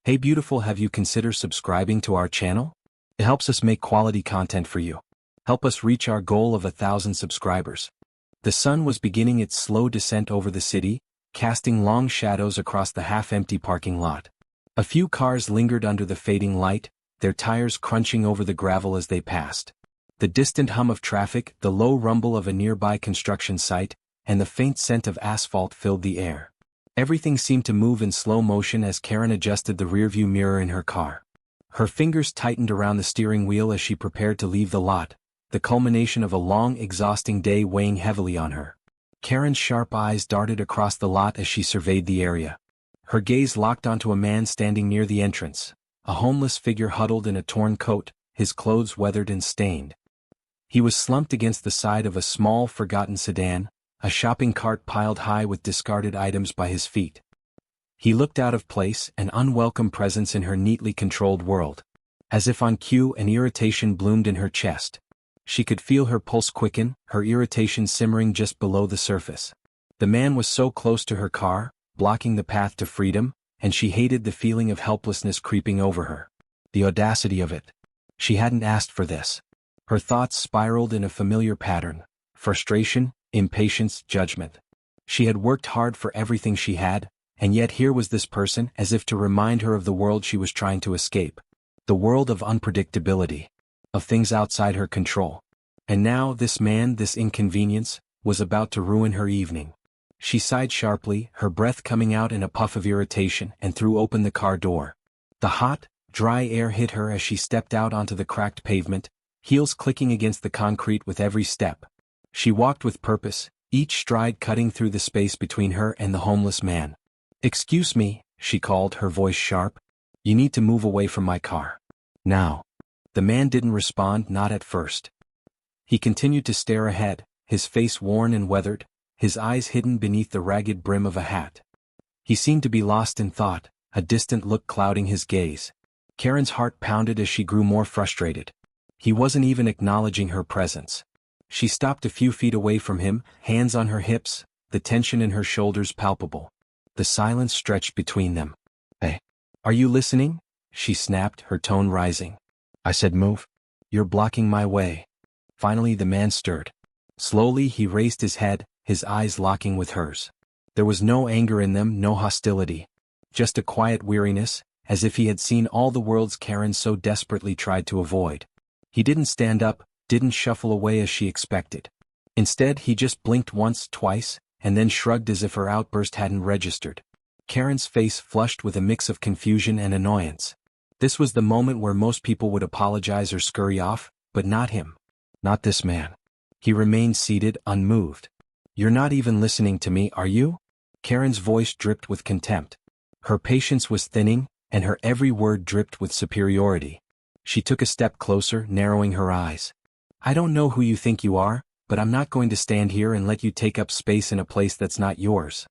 Hey beautiful, have you considered subscribing to our channel? It helps us make quality content for you. Help us reach our goal of 1,000 subscribers. The sun was beginning its slow descent over the city, casting long shadows across the half-empty parking lot. A few cars lingered under the fading light, their tires crunching over the gravel as they passed. The distant hum of traffic, the low rumble of a nearby construction site, and the faint scent of asphalt filled the air. Everything seemed to move in slow motion as Karen adjusted the rearview mirror in her car. Her fingers tightened around the steering wheel as she prepared to leave the lot, the culmination of a long, exhausting day weighing heavily on her. Karen's sharp eyes darted across the lot as she surveyed the area. Her gaze locked onto a man standing near the entrance, a homeless figure huddled in a torn coat, his clothes weathered and stained. He was slumped against the side of a small, forgotten sedan, a shopping cart piled high with discarded items by his feet. He looked out of place, an unwelcome presence in her neatly controlled world. As if on cue, an irritation bloomed in her chest. She could feel her pulse quicken, her irritation simmering just below the surface. The man was so close to her car, blocking the path to freedom, and she hated the feeling of helplessness creeping over her. The audacity of it. She hadn't asked for this. Her thoughts spiraled in a familiar pattern: frustration, impatience, judgment. She had worked hard for everything she had, and yet here was this person, as if to remind her of the world she was trying to escape. The world of unpredictability. Of things outside her control. And now this man, this inconvenience, was about to ruin her evening. She sighed sharply, her breath coming out in a puff of irritation, and threw open the car door. The hot, dry air hit her as she stepped out onto the cracked pavement, heels clicking against the concrete with every step. She walked with purpose, each stride cutting through the space between her and the homeless man. "Excuse me," she called, her voice sharp. "You need to move away from my car. Now." The man didn't respond, not at first. He continued to stare ahead, his face worn and weathered, his eyes hidden beneath the ragged brim of a hat. He seemed to be lost in thought, a distant look clouding his gaze. Karen's heart pounded as she grew more frustrated. He wasn't even acknowledging her presence. She stopped a few feet away from him, hands on her hips, the tension in her shoulders palpable. The silence stretched between them. "Hey, are you listening?" she snapped, her tone rising. "I said move. You're blocking my way." Finally the man stirred. Slowly he raised his head, his eyes locking with hers. There was no anger in them, no hostility. Just a quiet weariness, as if he had seen all the worlds Karen so desperately tried to avoid. He didn't stand up, didn't shuffle away as she expected. Instead he just blinked once, twice, and then shrugged as if her outburst hadn't registered. Karen's face flushed with a mix of confusion and annoyance. This was the moment where most people would apologize or scurry off, but not him. Not this man. He remained seated, unmoved. "You're not even listening to me, are you?" Karen's voice dripped with contempt. Her patience was thinning, and her every word dripped with superiority. She took a step closer, narrowing her eyes. "I don't know who you think you are, but I'm not going to stand here and let you take up space in a place that's not yours."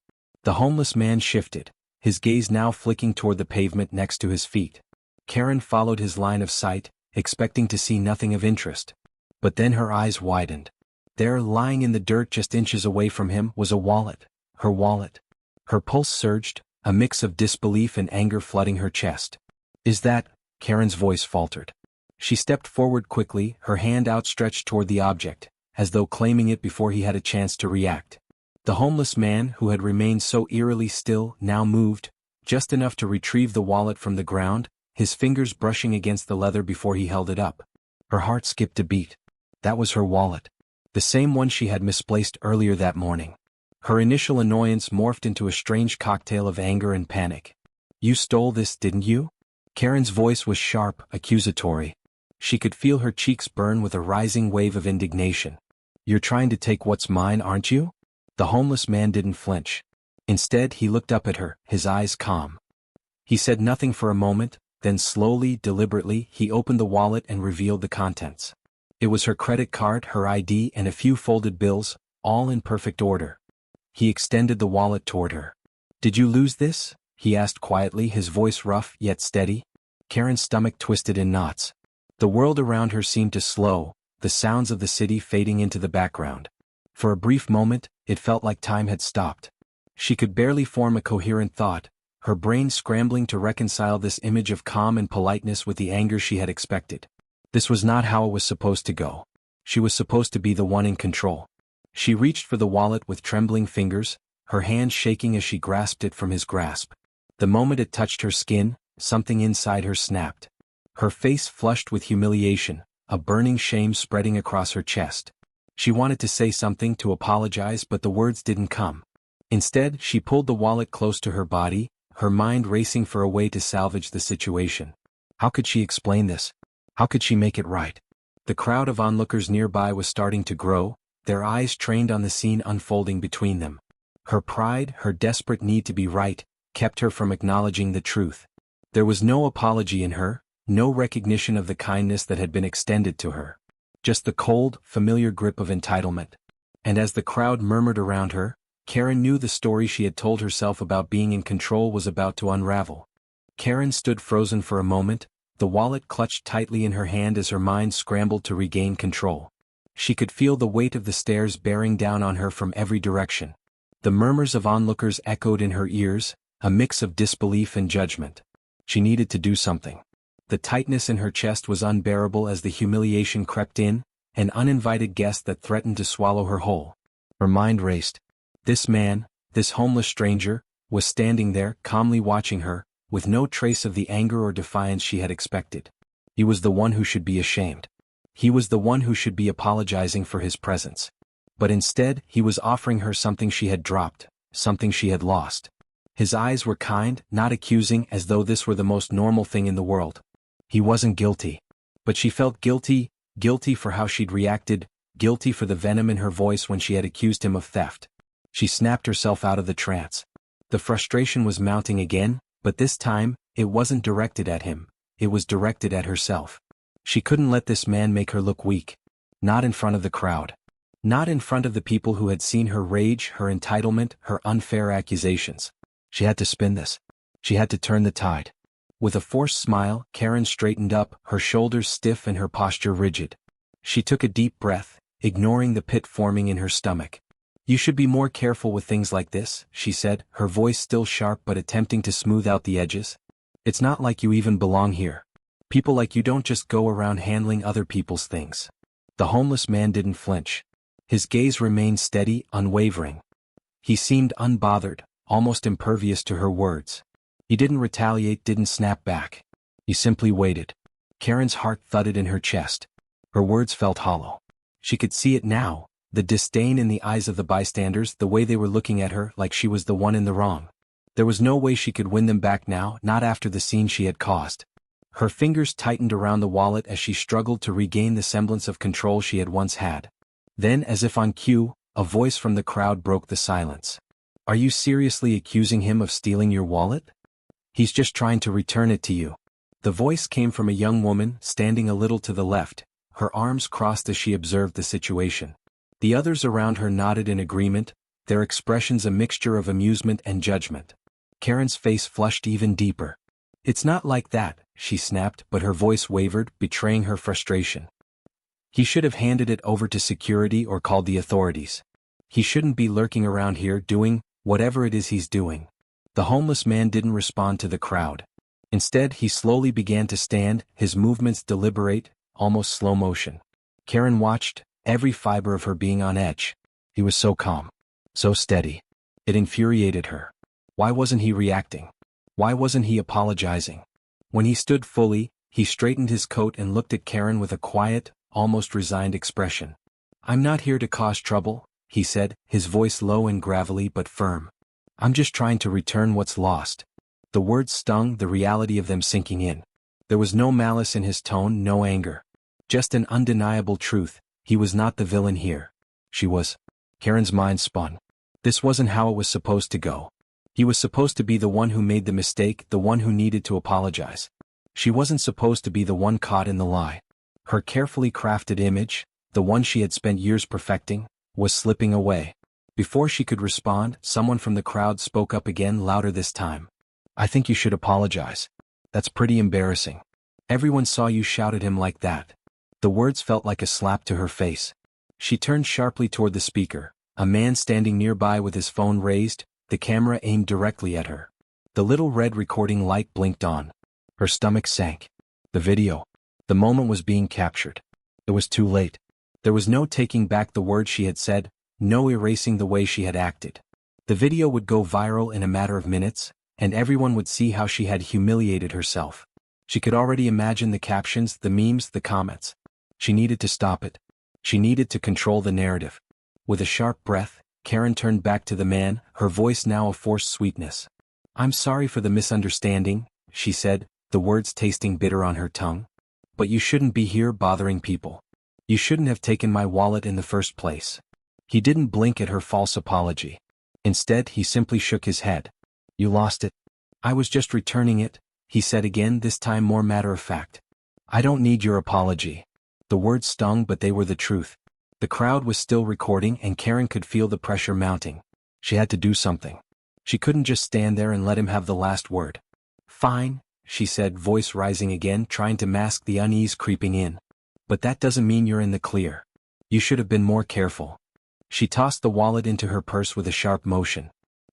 The homeless man shifted, his gaze now flicking toward the pavement next to his feet. Karen followed his line of sight, expecting to see nothing of interest. But then her eyes widened. There, lying in the dirt just inches away from him, was a wallet. Her wallet. Her pulse surged, a mix of disbelief and anger flooding her chest. "Is that—" Karen's voice faltered. She stepped forward quickly, her hand outstretched toward the object, as though claiming it before he had a chance to react. The homeless man, who had remained so eerily still, now moved, just enough to retrieve the wallet from the ground, his fingers brushing against the leather before he held it up. Her heart skipped a beat. That was her wallet. The same one she had misplaced earlier that morning. Her initial annoyance morphed into a strange cocktail of anger and panic. "You stole this, didn't you?" Karen's voice was sharp, accusatory. She could feel her cheeks burn with a rising wave of indignation. "You're trying to take what's mine, aren't you?" The homeless man didn't flinch. Instead he looked up at her, his eyes calm. He said nothing for a moment, then slowly, deliberately, he opened the wallet and revealed the contents. It was her credit card, her ID, and a few folded bills, all in perfect order. He extended the wallet toward her. "Did you lose this?" he asked quietly, his voice rough yet steady. Karen's stomach twisted in knots. The world around her seemed to slow, the sounds of the city fading into the background. For a brief moment, it felt like time had stopped. She could barely form a coherent thought, her brain scrambling to reconcile this image of calm and politeness with the anger she had expected. This was not how it was supposed to go. She was supposed to be the one in control. She reached for the wallet with trembling fingers, her hand shaking as she grasped it from his grasp. The moment it touched her skin, something inside her snapped. Her face flushed with humiliation, a burning shame spreading across her chest. She wanted to say something, to apologize, but the words didn't come. Instead, she pulled the wallet close to her body, her mind racing for a way to salvage the situation. How could she explain this? How could she make it right? The crowd of onlookers nearby was starting to grow, their eyes trained on the scene unfolding between them. Her pride, her desperate need to be right, kept her from acknowledging the truth. There was no apology in her, no recognition of the kindness that had been extended to her. Just the cold, familiar grip of entitlement. And as the crowd murmured around her, Karen knew the story she had told herself about being in control was about to unravel. Karen stood frozen for a moment, the wallet clutched tightly in her hand as her mind scrambled to regain control. She could feel the weight of the stares bearing down on her from every direction. The murmurs of onlookers echoed in her ears, a mix of disbelief and judgment. She needed to do something. The tightness in her chest was unbearable as the humiliation crept in, an uninvited guest that threatened to swallow her whole. Her mind raced. This man, this homeless stranger, was standing there, calmly watching her, with no trace of the anger or defiance she had expected. He was the one who should be ashamed. He was the one who should be apologizing for his presence. But instead, he was offering her something she had dropped, something she had lost. His eyes were kind, not accusing, as though this were the most normal thing in the world. He wasn't guilty. But she felt guilty, guilty for how she'd reacted, guilty for the venom in her voice when she had accused him of theft. She snapped herself out of the trance. The frustration was mounting again, but this time, it wasn't directed at him, it was directed at herself. She couldn't let this man make her look weak. Not in front of the crowd. Not in front of the people who had seen her rage, her entitlement, her unfair accusations. She had to spin this. She had to turn the tide. With a forced smile, Karen straightened up, her shoulders stiff and her posture rigid. She took a deep breath, ignoring the pit forming in her stomach. "You should be more careful with things like this," she said, her voice still sharp but attempting to smooth out the edges. "It's not like you even belong here. People like you don't just go around handling other people's things." The homeless man didn't flinch. His gaze remained steady, unwavering. He seemed unbothered, almost impervious to her words. He didn't retaliate, didn't snap back. He simply waited. Karen's heart thudded in her chest. Her words felt hollow. She could see it now, the disdain in the eyes of the bystanders, the way they were looking at her like she was the one in the wrong. There was no way she could win them back now, not after the scene she had caused. Her fingers tightened around the wallet as she struggled to regain the semblance of control she had once had. Then, as if on cue, a voice from the crowd broke the silence. "Are you seriously accusing him of stealing your wallet? He's just trying to return it to you." The voice came from a young woman, standing a little to the left, her arms crossed as she observed the situation. The others around her nodded in agreement, their expressions a mixture of amusement and judgment. Karen's face flushed even deeper. "It's not like that," she snapped, but her voice wavered, betraying her frustration. "He should have handed it over to security or called the authorities. He shouldn't be lurking around here doing whatever it is he's doing." The homeless man didn't respond to the crowd. Instead, he slowly began to stand, his movements deliberate, almost slow motion. Karen watched, every fiber of her being on edge. He was so calm, so steady. It infuriated her. Why wasn't he reacting? Why wasn't he apologizing? When he stood fully, he straightened his coat and looked at Karen with a quiet, almost resigned expression. "I'm not here to cause trouble," he said, his voice low and gravelly but firm. "I'm just trying to return what's lost." The words stung, the reality of them sinking in. There was no malice in his tone, no anger. Just an undeniable truth, he was not the villain here. She was. Karen's mind spun. This wasn't how it was supposed to go. He was supposed to be the one who made the mistake, the one who needed to apologize. She wasn't supposed to be the one caught in the lie. Her carefully crafted image, the one she had spent years perfecting, was slipping away. Before she could respond, someone from the crowd spoke up again, louder this time. "I think you should apologize. That's pretty embarrassing. Everyone saw you shout at him like that." The words felt like a slap to her face. She turned sharply toward the speaker, a man standing nearby with his phone raised, the camera aimed directly at her. The little red recording light blinked on. Her stomach sank. The video. The moment was being captured. It was too late. There was no taking back the words she had said, no erasing the way she had acted. The video would go viral in a matter of minutes, and everyone would see how she had humiliated herself. She could already imagine the captions, the memes, the comments. She needed to stop it. She needed to control the narrative. With a sharp breath, Karen turned back to the man, her voice now a forced sweetness. "I'm sorry for the misunderstanding," she said, the words tasting bitter on her tongue. "But you shouldn't be here bothering people. You shouldn't have taken my wallet in the first place." He didn't blink at her false apology. Instead, he simply shook his head. "You lost it." "I was just returning it," he said again, this time more matter of fact. "I don't need your apology." The words stung, but they were the truth. The crowd was still recording, and Karen could feel the pressure mounting. She had to do something. She couldn't just stand there and let him have the last word. "Fine," she said, voice rising again, trying to mask the unease creeping in. "But that doesn't mean you're in the clear. You should have been more careful." She tossed the wallet into her purse with a sharp motion.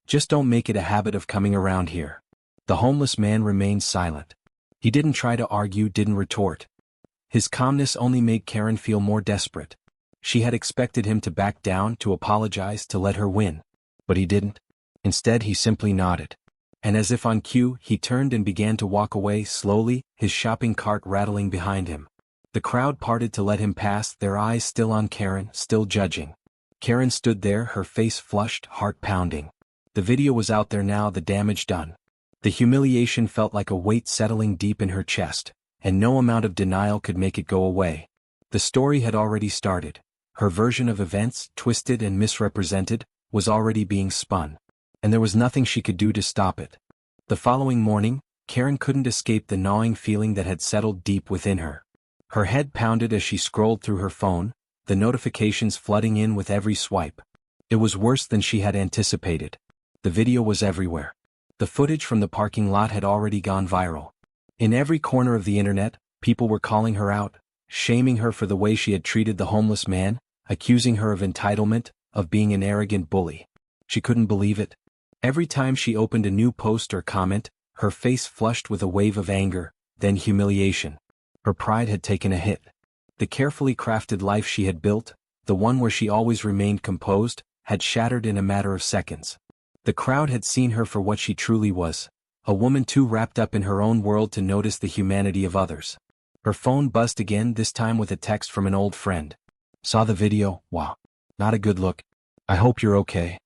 "Just don't make it a habit of coming around here." The homeless man remained silent. He didn't try to argue, didn't retort. His calmness only made Karen feel more desperate. She had expected him to back down, to apologize, to let her win. But he didn't. Instead, he simply nodded. And as if on cue, he turned and began to walk away slowly, his shopping cart rattling behind him. The crowd parted to let him pass, their eyes still on Karen, still judging. Karen stood there, her face flushed, heart pounding. The video was out there now, the damage done. The humiliation felt like a weight settling deep in her chest, and no amount of denial could make it go away. The story had already started. Her version of events, twisted and misrepresented, was already being spun. And there was nothing she could do to stop it. The following morning, Karen couldn't escape the gnawing feeling that had settled deep within her. Her head pounded as she scrolled through her phone, the notifications flooding in with every swipe. It was worse than she had anticipated. The video was everywhere. The footage from the parking lot had already gone viral. In every corner of the internet, people were calling her out, shaming her for the way she had treated the homeless man, accusing her of entitlement, of being an arrogant bully. She couldn't believe it. Every time she opened a new post or comment, her face flushed with a wave of anger, then humiliation. Her pride had taken a hit. The carefully crafted life she had built, the one where she always remained composed, had shattered in a matter of seconds. The crowd had seen her for what she truly was, a woman too wrapped up in her own world to notice the humanity of others. Her phone buzzed again, this time with a text from an old friend. "Saw the video, wow. Not a good look. I hope you're okay."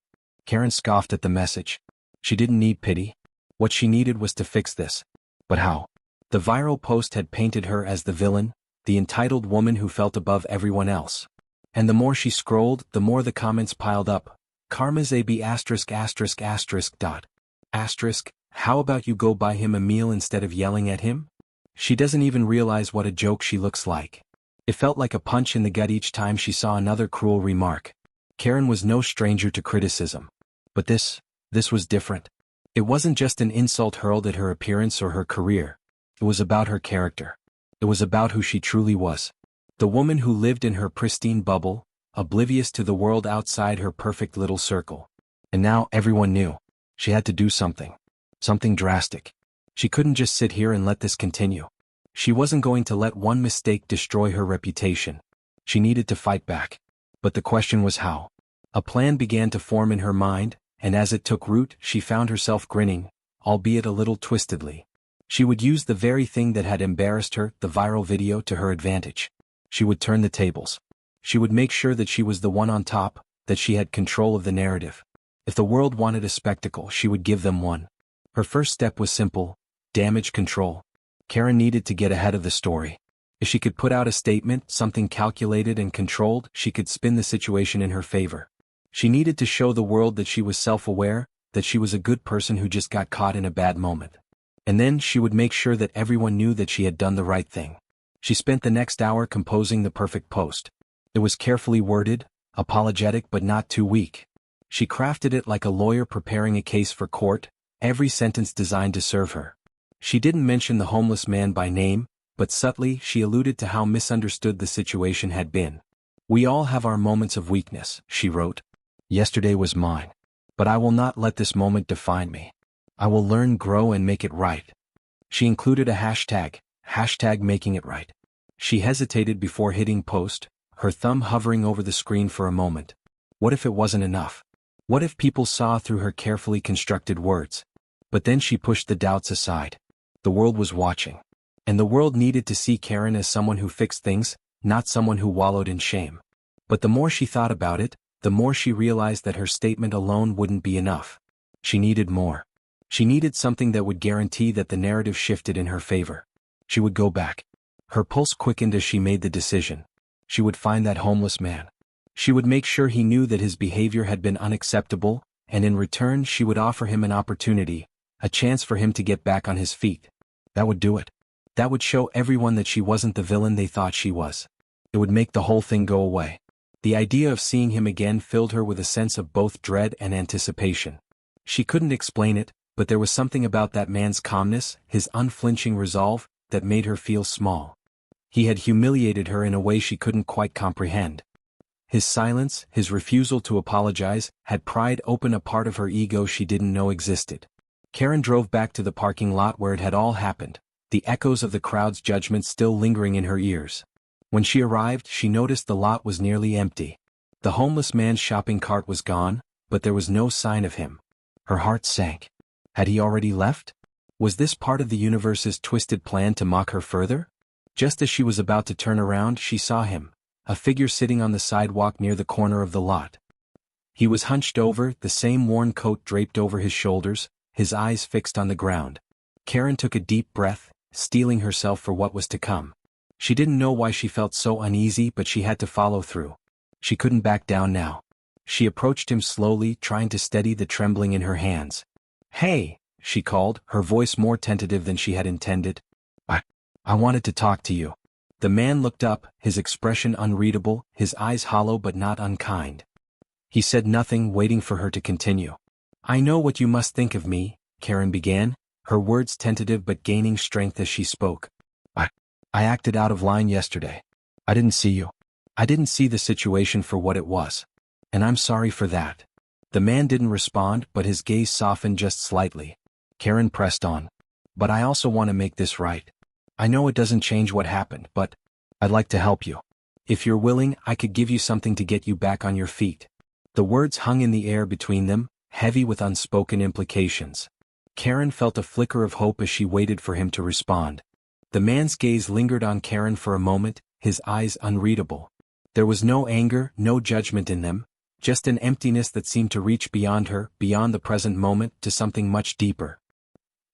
Karen scoffed at the message. She didn't need pity. What she needed was to fix this. But how? The viral post had painted her as the villain, the entitled woman who felt above everyone else. And the more she scrolled, the more the comments piled up. "Karma's AB asterisk asterisk asterisk dot. Asterisk, how about you go buy him a meal instead of yelling at him? She doesn't even realize what a joke she looks like." It felt like a punch in the gut each time she saw another cruel remark. Karen was no stranger to criticism. But this was different. It wasn't just an insult hurled at her appearance or her career. It was about her character. It was about who she truly was. The woman who lived in her pristine bubble, oblivious to the world outside her perfect little circle. And now everyone knew. She had to do something. Something drastic. She couldn't just sit here and let this continue. She wasn't going to let one mistake destroy her reputation. She needed to fight back. But the question was how. A plan began to form in her mind, and as it took root, she found herself grinning, albeit a little twistedly. She would use the very thing that had embarrassed her, the viral video, to her advantage. She would turn the tables. She would make sure that she was the one on top, that she had control of the narrative. If the world wanted a spectacle, she would give them one. Her first step was simple: damage control. Karen needed to get ahead of the story. If she could put out a statement, something calculated and controlled, she could spin the situation in her favor. She needed to show the world that she was self-aware, that she was a good person who just got caught in a bad moment. And then she would make sure that everyone knew that she had done the right thing. She spent the next hour composing the perfect post. It was carefully worded, apologetic but not too weak. She crafted it like a lawyer preparing a case for court, every sentence designed to serve her. She didn't mention the homeless man by name, but subtly she alluded to how misunderstood the situation had been. "We all have our moments of weakness," she wrote. "Yesterday was mine. But I will not let this moment define me. I will learn, grow, and make it right. She included a hashtag making it right. She hesitated before hitting post, her thumb hovering over the screen for a moment. What if it wasn't enough? What if people saw through her carefully constructed words? But then she pushed the doubts aside. The world was watching. And the world needed to see Karen as someone who fixed things, not someone who wallowed in shame. But the more she thought about it, the more she realized that her statement alone wouldn't be enough. She needed more. She needed something that would guarantee that the narrative shifted in her favor. She would go back. Her pulse quickened as she made the decision. She would find that homeless man. She would make sure he knew that his behavior had been unacceptable, and in return she would offer him an opportunity, a chance for him to get back on his feet. That would do it. That would show everyone that she wasn't the villain they thought she was. It would make the whole thing go away. The idea of seeing him again filled her with a sense of both dread and anticipation. She couldn't explain it, but there was something about that man's calmness, his unflinching resolve, that made her feel small. He had humiliated her in a way she couldn't quite comprehend. His silence, his refusal to apologize, had pried open a part of her ego she didn't know existed. Karen drove back to the parking lot where it had all happened, the echoes of the crowd's judgment still lingering in her ears. When she arrived, she noticed the lot was nearly empty. The homeless man's shopping cart was gone, but there was no sign of him. Her heart sank. Had he already left? Was this part of the universe's twisted plan to mock her further? Just as she was about to turn around, she saw him, a figure sitting on the sidewalk near the corner of the lot. He was hunched over, the same worn coat draped over his shoulders, his eyes fixed on the ground. Karen took a deep breath, steeling herself for what was to come. She didn't know why she felt so uneasy, but she had to follow through. She couldn't back down now. She approached him slowly, trying to steady the trembling in her hands. "Hey," she called, her voice more tentative than she had intended. I wanted to talk to you." The man looked up, his expression unreadable, his eyes hollow but not unkind. He said nothing, waiting for her to continue. "I know what you must think of me," Karen began, her words tentative but gaining strength as she spoke. I acted out of line yesterday. I didn't see you. I didn't see the situation for what it was. And I'm sorry for that." The man didn't respond, but his gaze softened just slightly. Karen pressed on. "But I also want to make this right. I know it doesn't change what happened, but I'd like to help you. If you're willing, I could give you something to get you back on your feet." The words hung in the air between them, heavy with unspoken implications. Karen felt a flicker of hope as she waited for him to respond. The man's gaze lingered on Karen for a moment, his eyes unreadable. There was no anger, no judgment in them, just an emptiness that seemed to reach beyond her, beyond the present moment, to something much deeper.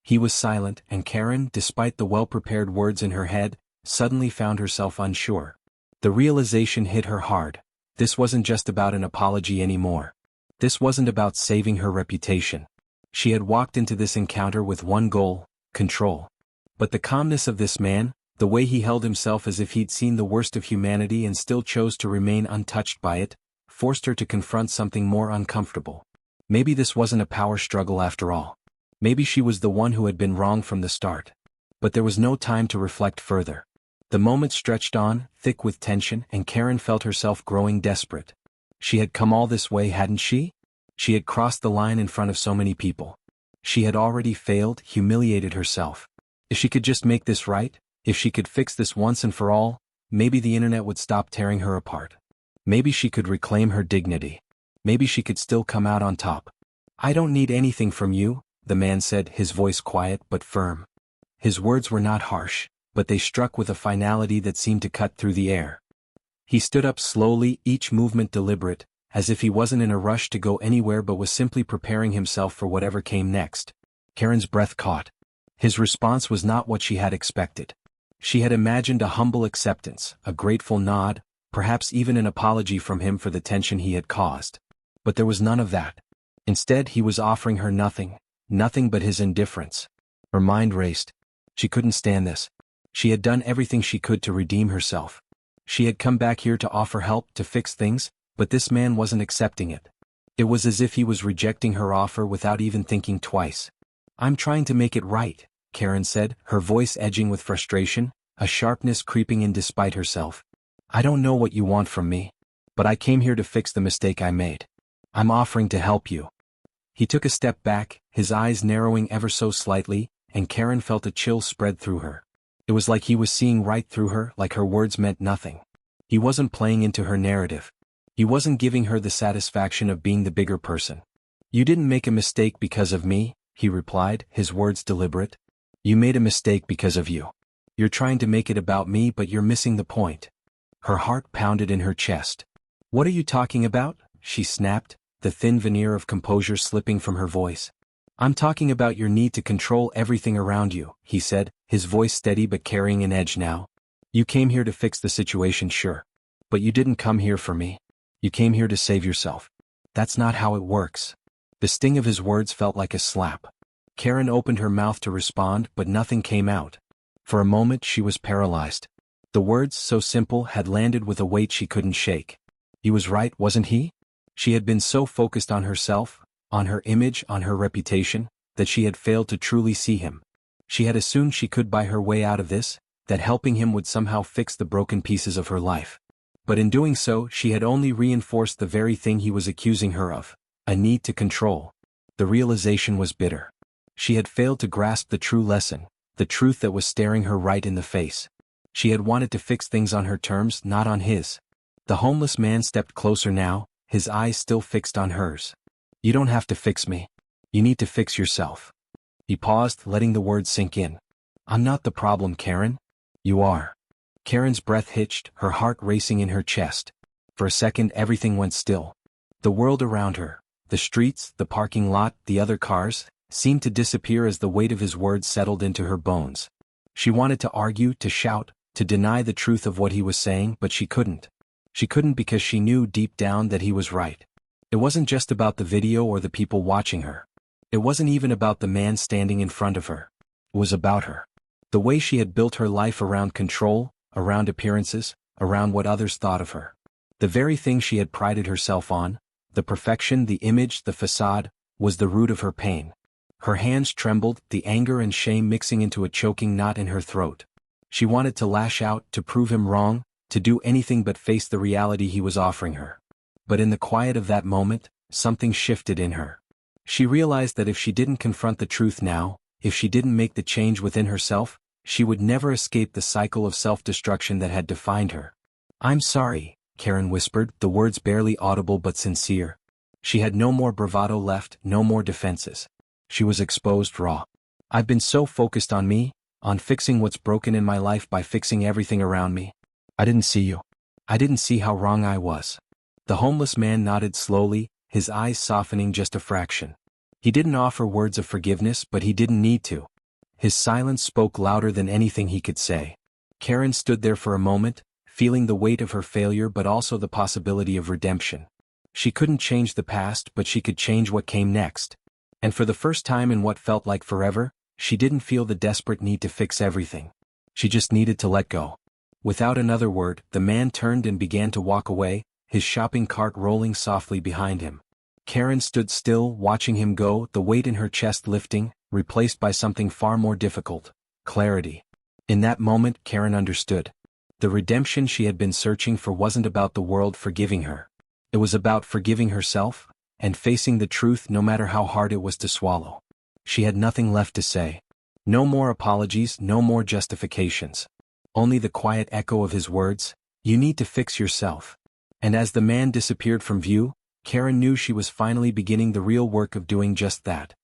He was silent, and Karen, despite the well-prepared words in her head, suddenly found herself unsure. The realization hit her hard. This wasn't just about an apology anymore. This wasn't about saving her reputation. She had walked into this encounter with one goal: control. But the calmness of this man, the way he held himself as if he'd seen the worst of humanity and still chose to remain untouched by it, forced her to confront something more uncomfortable. Maybe this wasn't a power struggle after all. Maybe she was the one who had been wrong from the start. But there was no time to reflect further. The moment stretched on, thick with tension, and Karen felt herself growing desperate. She had come all this way, hadn't she? She had crossed the line in front of so many people. She had already failed, humiliated herself. If she could just make this right, if she could fix this once and for all, maybe the internet would stop tearing her apart. Maybe she could reclaim her dignity. Maybe she could still come out on top. "I don't need anything from you," the man said, his voice quiet but firm. His words were not harsh, but they struck with a finality that seemed to cut through the air. He stood up slowly, each movement deliberate, as if he wasn't in a rush to go anywhere but was simply preparing himself for whatever came next. Karen's breath caught. His response was not what she had expected. She had imagined a humble acceptance, a grateful nod, perhaps even an apology from him for the tension he had caused. But there was none of that. Instead, he was offering her nothing but his indifference. Her mind raced. She couldn't stand this. She had done everything she could to redeem herself. She had come back here to offer help, to fix things, but this man wasn't accepting it. It was as if he was rejecting her offer without even thinking twice. "I'm trying to make it right," Karen said, her voice edging with frustration, a sharpness creeping in despite herself. "I don't know what you want from me, but I came here to fix the mistake I made. I'm offering to help you." He took a step back, his eyes narrowing ever so slightly, and Karen felt a chill spread through her. It was like he was seeing right through her, like her words meant nothing. He wasn't playing into her narrative. He wasn't giving her the satisfaction of being the bigger person. "You didn't make a mistake because of me," he replied, his words deliberate. "You made a mistake because of you. You're trying to make it about me, but you're missing the point." Her heart pounded in her chest. "What are you talking about?" she snapped, the thin veneer of composure slipping from her voice. "I'm talking about your need to control everything around you," he said, his voice steady but carrying an edge now. "You came here to fix the situation, sure. But you didn't come here for me. You came here to save yourself. That's not how it works." The sting of his words felt like a slap. Karen opened her mouth to respond, but nothing came out. For a moment she was paralyzed. The words, so simple, had landed with a weight she couldn't shake. He was right, wasn't he? She had been so focused on herself, on her image, on her reputation, that she had failed to truly see him. She had assumed she could buy her way out of this, that helping him would somehow fix the broken pieces of her life. But in doing so, she had only reinforced the very thing he was accusing her of, a need to control. The realization was bitter. She had failed to grasp the true lesson, the truth that was staring her right in the face. She had wanted to fix things on her terms, not on his. The homeless man stepped closer now, his eyes still fixed on hers. "You don't have to fix me. You need to fix yourself." He paused, letting the words sink in. "I'm not the problem, Karen. You are." Karen's breath hitched, her heart racing in her chest. For a second everything went still. The world around her, the streets, the parking lot, the other cars, seemed to disappear as the weight of his words settled into her bones. She wanted to argue, to shout, to deny the truth of what he was saying, but she couldn't. She couldn't because she knew deep down that he was right. It wasn't just about the video or the people watching her. It wasn't even about the man standing in front of her. It was about her. The way she had built her life around control, around appearances, around what others thought of her. The very thing she had prided herself on, the perfection, the image, the facade, was the root of her pain. Her hands trembled, the anger and shame mixing into a choking knot in her throat. She wanted to lash out, to prove him wrong, to do anything but face the reality he was offering her. But in the quiet of that moment, something shifted in her. She realized that if she didn't confront the truth now, if she didn't make the change within herself, she would never escape the cycle of self-destruction that had defined her. "I'm sorry," Karen whispered, the words barely audible but sincere. She had no more bravado left, no more defenses. She was exposed raw. "I've been so focused on me, on fixing what's broken in my life by fixing everything around me. I didn't see you. I didn't see how wrong I was." The homeless man nodded slowly, his eyes softening just a fraction. He didn't offer words of forgiveness, but he didn't need to. His silence spoke louder than anything he could say. Karen stood there for a moment, feeling the weight of her failure but also the possibility of redemption. She couldn't change the past, but she could change what came next. And for the first time in what felt like forever, she didn't feel the desperate need to fix everything. She just needed to let go. Without another word, the man turned and began to walk away, his shopping cart rolling softly behind him. Karen stood still, watching him go, the weight in her chest lifting, replaced by something far more difficult: clarity. In that moment, Karen understood. The redemption she had been searching for wasn't about the world forgiving her. It was about forgiving herself, and facing the truth no matter how hard it was to swallow. She had nothing left to say. No more apologies, no more justifications. Only the quiet echo of his words, "You need to fix yourself." And as the man disappeared from view, Karen knew she was finally beginning the real work of doing just that.